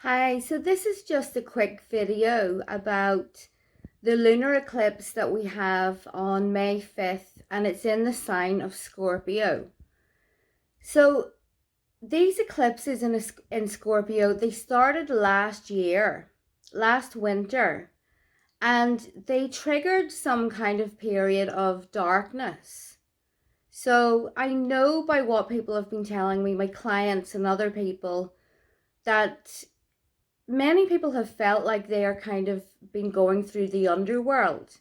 Hi, so this is just a quick video about the lunar eclipse that we have on May 5th, and it's in the sign of Scorpio. So these eclipses in Scorpio, they started last year, last winter, and they triggered some kind of period of darkness. So I know by what people have been telling me, my clients and other people, that many people have felt like they are kind of been going through the underworld,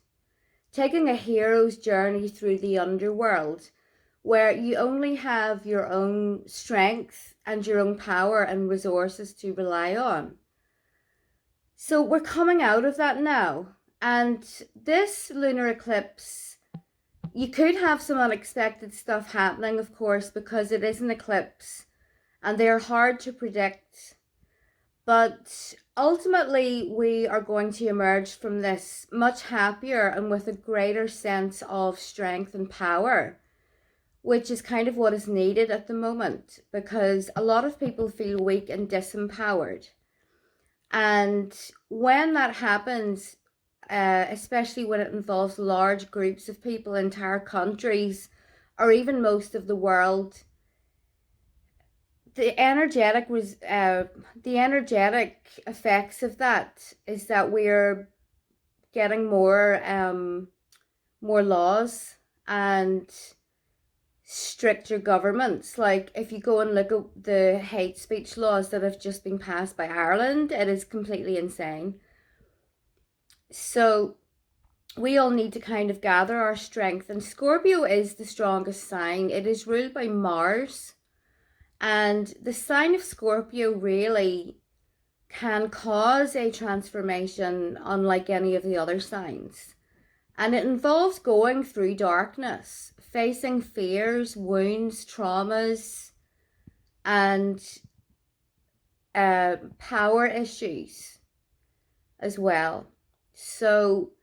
taking a hero's journey through the underworld, where you only have your own strength and your own power and resources to rely on. So we're coming out of that now. And this lunar eclipse, you could have some unexpected stuff happening, of course, because it is an eclipse and they're hard to predict. But ultimately, we are going to emerge from this much happier and with a greater sense of strength and power, which is kind of what is needed at the moment because a lot of people feel weak and disempowered. And when that happens, especially when it involves large groups of people, entire countries, or even most of the world, the energetic effects of that is that we're getting more laws and stricter governments. Like if you go and look at the hate speech laws that have just been passed by Ireland, it is completely insane. So we all need to kind of gather our strength, and Scorpio is the strongest sign. It is ruled by Mars. And the sign of Scorpio really can cause a transformation unlike any of the other signs. And it involves going through darkness, facing fears, wounds, traumas, and power issues as well. So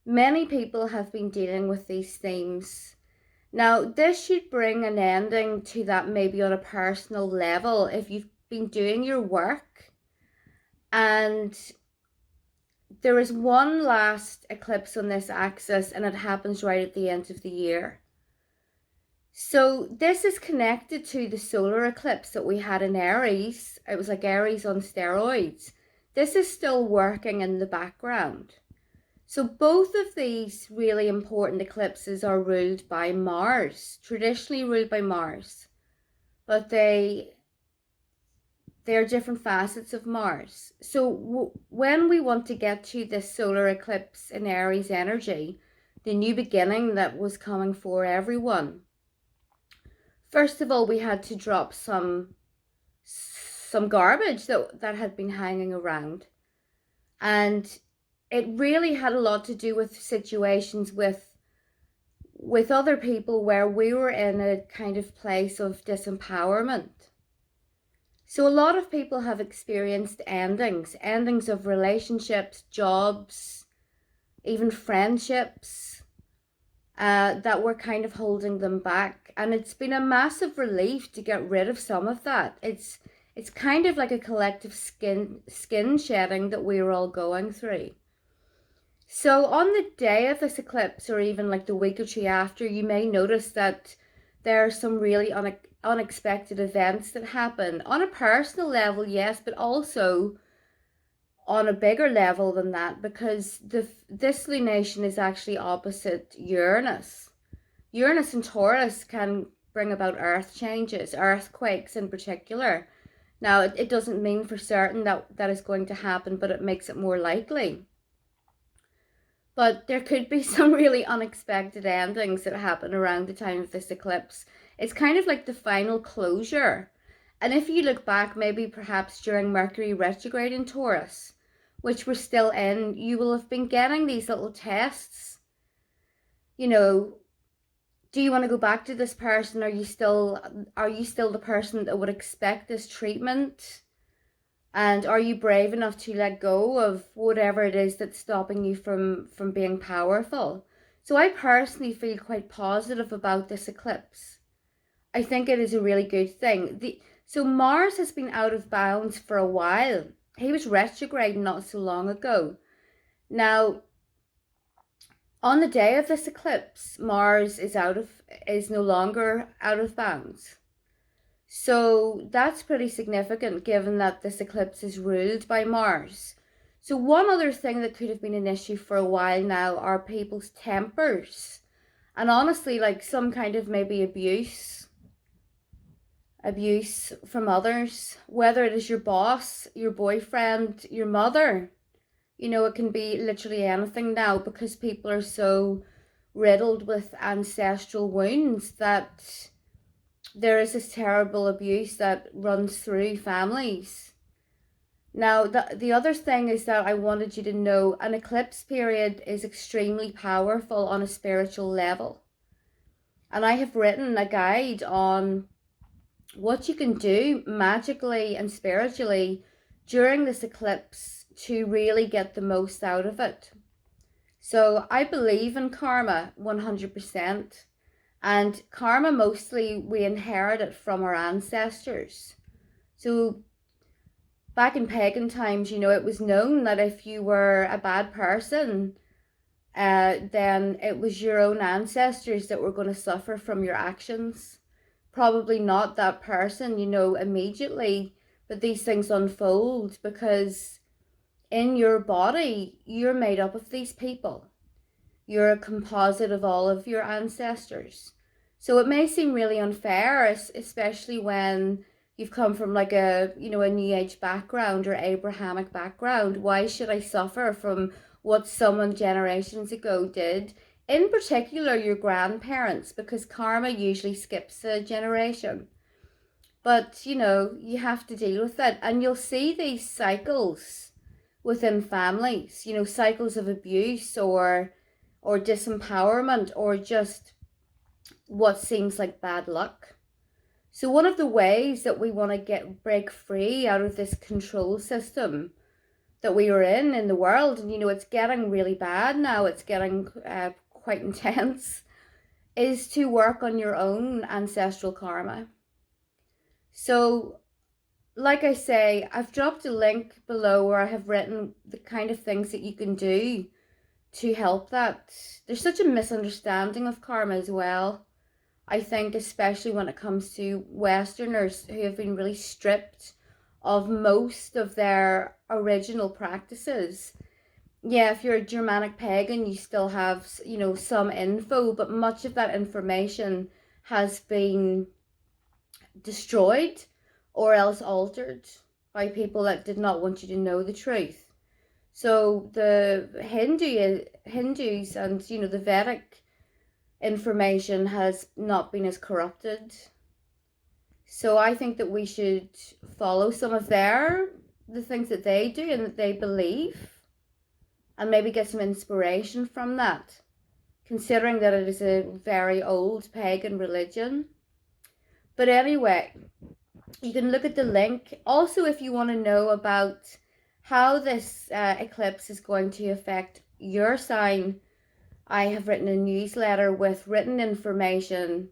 many people have been dealing with these themes. Now, this should bring an ending to that maybe on a personal level if you've been doing your work. And there is one last eclipse on this axis, and it happens right at the end of the year. So this is connected to the solar eclipse that we had in Aries. It was like Aries on steroids. This is still working in the background. So both of these really important eclipses are ruled by Mars, traditionally ruled by Mars, but they're different facets of Mars. So when we want to get to this solar eclipse in Aries energy, the new beginning that was coming for everyone, first of all, we had to drop some garbage that had been hanging around. And it really had a lot to do with situations with other people where we were in a kind of place of disempowerment. So a lot of people have experienced endings of relationships, jobs, even friendships, that were kind of holding them back. And it's been a massive relief to get rid of some of that. It's kind of like a collective skin shedding that we were all going through. So on the day of this eclipse, or even like the week or two after, you may notice that there are some really unexpected events that happen on a personal level, yes, but also on a bigger level than that, because this lunation is actually opposite Uranus. Uranus and Taurus can bring about earth changes, earthquakes in particular. Now, it doesn't mean for certain that is going to happen, but it makes it more likely. But there could be some really unexpected endings that happen around the time of this eclipse. It's kind of like the final closure. And if you look back, maybe perhaps during Mercury retrograde in Taurus, which we're still in, you will have been getting these little tests. You know, do you want to go back to this person? Are you still the person that would expect this treatment? And are you brave enough to let go of whatever it is that's stopping you from being powerful? So I personally feel quite positive about this eclipse. I think it is a really good thing. So Mars has been out of bounds for a while. He was retrograde not so long ago. Now, on the day of this eclipse, Mars is no longer out of bounds. So that's pretty significant given that this eclipse is ruled by Mars. So one other thing that could have been an issue for a while now are people's tempers. And honestly, like some kind of maybe abuse from others, whether it is your boss, your boyfriend, your mother. You know, it can be literally anything now because people are so riddled with ancestral wounds that there is this terrible abuse that runs through families. Now, the other thing is that I wanted you to know an eclipse period is extremely powerful on a spiritual level. And I have written a guide on what you can do magically and spiritually during this eclipse to really get the most out of it. So I believe in karma 100%. And karma, mostly we inherit it from our ancestors. So back in pagan times, you know, it was known that if you were a bad person, then it was your own ancestors that were going to suffer from your actions. Probably not that person, you know, immediately, but these things unfold because in your body, you're made up of these people. You're a composite of all of your ancestors. So it may seem really unfair, especially when you've come from like a, you know, a New Age background or Abrahamic background. Why should I suffer from what someone generations ago did? In particular, your grandparents, because karma usually skips a generation. But, you know, you have to deal with it. And you'll see these cycles within families, you know, cycles of abuse or disempowerment or just what seems like bad luck. So one of the ways that we want to break free out of this control system that we are in the world, and you know it's getting really bad now, it's getting quite intense, is to work on your own ancestral karma. So like I say, I've dropped a link below where I have written the kind of things that you can do to help that. There's such a misunderstanding of karma as well. I think especially when it comes to Westerners who have been really stripped of most of their original practices. Yeah, if you're a Germanic pagan, you still have, you know, some info, but much of that information has been destroyed or else altered by people that did not want you to know the truth. So the Hindus and, you know, the Vedic information has not been as corrupted. So I think that we should follow some of the things that they do and that they believe, and maybe get some inspiration from that, considering that it is a very old pagan religion. But anyway, you can look at the link. Also, if you want to know about how this eclipse is going to affect your sign, I have written a newsletter with written information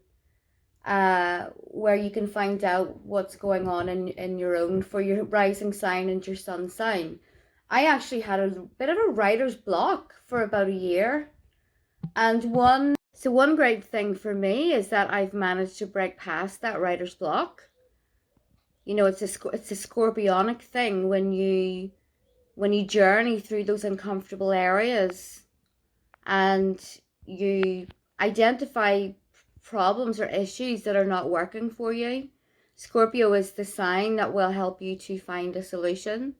where you can find out what's going on in your own, for your rising sign and your sun sign. I actually had a bit of a writer's block for about a year. And one great thing for me is that I've managed to break past that writer's block. You know, it's a scorpionic thing when you journey through those uncomfortable areas and you identify problems or issues that are not working for you. Scorpio is the sign that will help you to find a solution.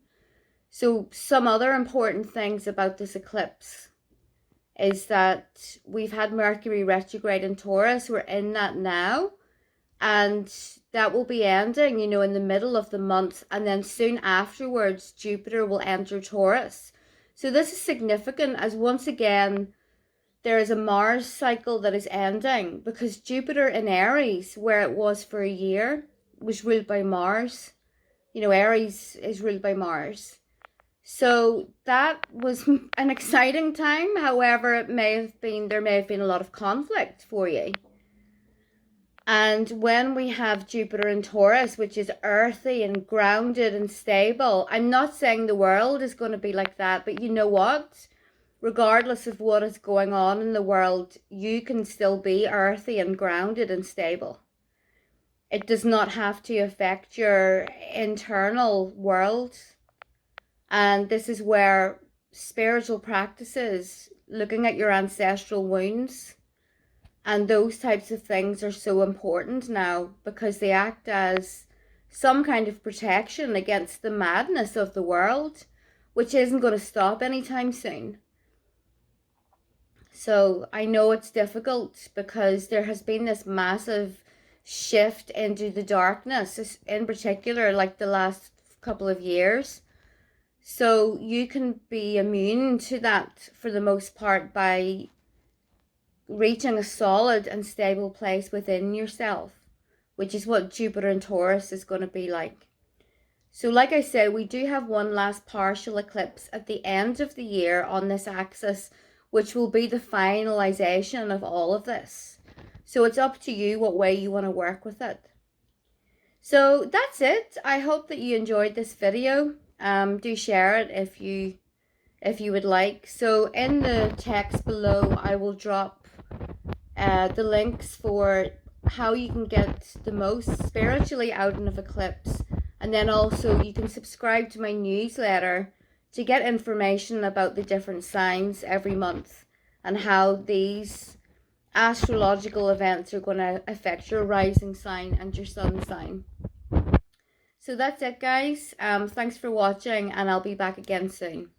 So some other important things about this eclipse is that we've had Mercury retrograde in Taurus. We're in that now, and that will be ending, you know, in the middle of the month, and then soon afterwards Jupiter will enter Taurus. So this is significant, as once again there is a Mars cycle that is ending, because Jupiter in Aries, where it was for a year, was ruled by Mars. You know, Aries is ruled by Mars. So that was an exciting time. However, there may have been a lot of conflict for you. And when we have Jupiter in Taurus, which is earthy and grounded and stable, I'm not saying the world is going to be like that, but you know what? Regardless of what is going on in the world, you can still be earthy and grounded and stable. It does not have to affect your internal world. And this is where spiritual practices, looking at your ancestral wounds, and those types of things are so important now because they act as some kind of protection against the madness of the world, which isn't going to stop anytime soon. So I know it's difficult because there has been this massive shift into the darkness, in particular, like the last couple of years. So you can be immune to that for the most part by reaching a solid and stable place within yourself, which is what Jupiter and Taurus is going to be like. So like I said, we do have one last partial eclipse at the end of the year on this axis, which will be the finalization of all of this. So it's up to you what way you want to work with it. So that's it. I hope that you enjoyed this video. Do share it if you would like. So in the text below, I will drop the links for how you can get the most spiritually out of eclipse, and then also you can subscribe to my newsletter to get information about the different signs every month and how these astrological events are going to affect your rising sign and your sun sign. So that's it, guys. Thanks for watching, and I'll be back again soon.